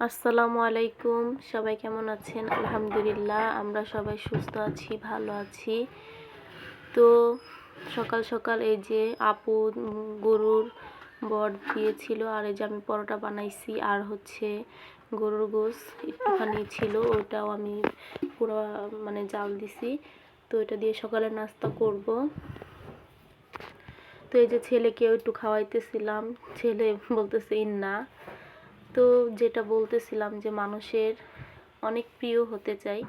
আসসালামু আলাইকুম। সবাই কেমন আছেন? আলহামদুলিল্লাহ আমরা সবাই সুস্থ আছি, ভালো আছি। তো সকাল সকাল এই যে আপু গরুর বট দিয়েছিল, আর এই যে আমি পরোটা বানাইছি, আর হচ্ছে গরুর গোশ একটুখানি ছিল, ওটাও আমি পুরো জাল দিছি। তো এটা দিয়ে সকালে নাস্তা করব। তো এই যে ছেলেকেও একটু খাওয়াইতেছিলাম, ছেলে বলতেছে না। তো যেটা বলতেছিলাম যে মানুষের অনেক প্রিয় হতে চাই,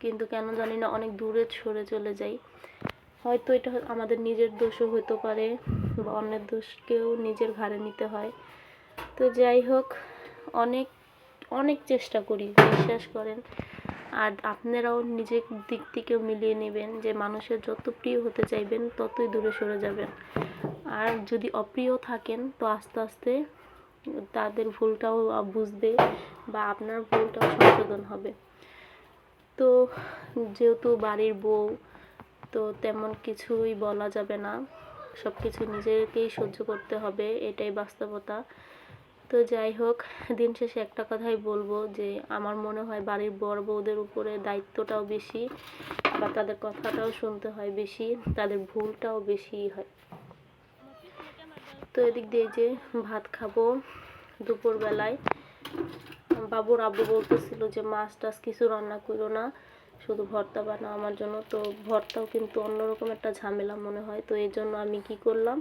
কিন্তু কেন জানি না অনেক দূরে সরে চলে যাই। হয়তো এটা আমাদের নিজের দোষও হতে পারে, বা অন্যের দোষকেও নিজের ঘাড়ে নিতে হয়। তো যাই হোক, অনেক অনেক চেষ্টা করি, বিশ্বাস করেন। আর আপনারাও নিজের দিক থেকেও মিলিয়ে নেবেন যে মানুষের যত প্রিয় হতে চাইবেন ততই দূরে সরে যাবেন। আর যদি অপ্রিয় থাকেন তো আস্তে আস্তে তাদের ভুলটাও বুঝবে, বা আপনার ভুলটাও সংশোধন হবে। তো যেহেতু বাড়ির বউ, তো তেমন কিছুই বলা যাবে না, সব কিছু নিজেকেই সহ্য করতে হবে, এটাই বাস্তবতা। তো যাই হোক, দিন শেষে একটা কথাই বলবো যে আমার মনে হয় বাড়ির বড় বউদের উপরে দায়িত্বটাও বেশি, আবার তাদের কথাটাও শুনতে হয় বেশি, তাদের ভুলটাও বেশি হয়। তো এদিক দিয়ে যে ভাত খাবো দুপুরবেলায়, বাবুর আব্বু বলতেছিল যে মাছ টাছ কিছু রান্না করো না, শুধু ভর্তা বানাও আমার জন্য। তো ভর্তাও কিন্তু অন্যরকম একটা ঝামেলা মনে হয়। তো এই জন্য আমি কি করলাম,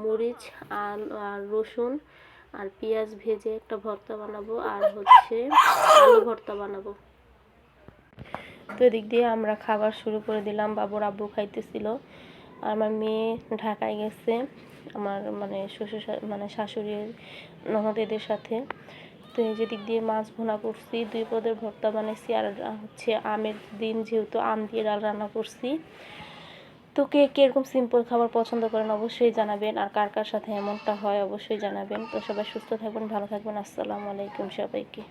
মরিচ আর রসুন আর পেঁয়াজ ভেজে একটা ভর্তা বানাবো, আর হচ্ছে আলু ভর্তা বানাবো। তো এদিক দিয়ে আমরা খাবার শুরু করে দিলাম। বাবুর আব্বু খাইতেছিল, আর আমার মেয়ে ঢাকায় গেছে আমার শ্বশুর শাশুড়ির ননদেদের সাথে। তো এই যে দিক দিয়ে মাছ ভুনা করছি, 2 পদের ভর্তা বানাইছি, আর হচ্ছে আমের দিন যেহেতু আম দিয়ে ডাল রান্না করছি। তো কে কীরকম সিম্পল খাবার পছন্দ করেন অবশ্যই জানাবেন, আর কার কার সাথে এমনটা হয় অবশ্যই জানাবেন। তো সবাই সুস্থ থাকবেন, ভালো থাকবেন। আসসালামু আলাইকুম সবাইকে।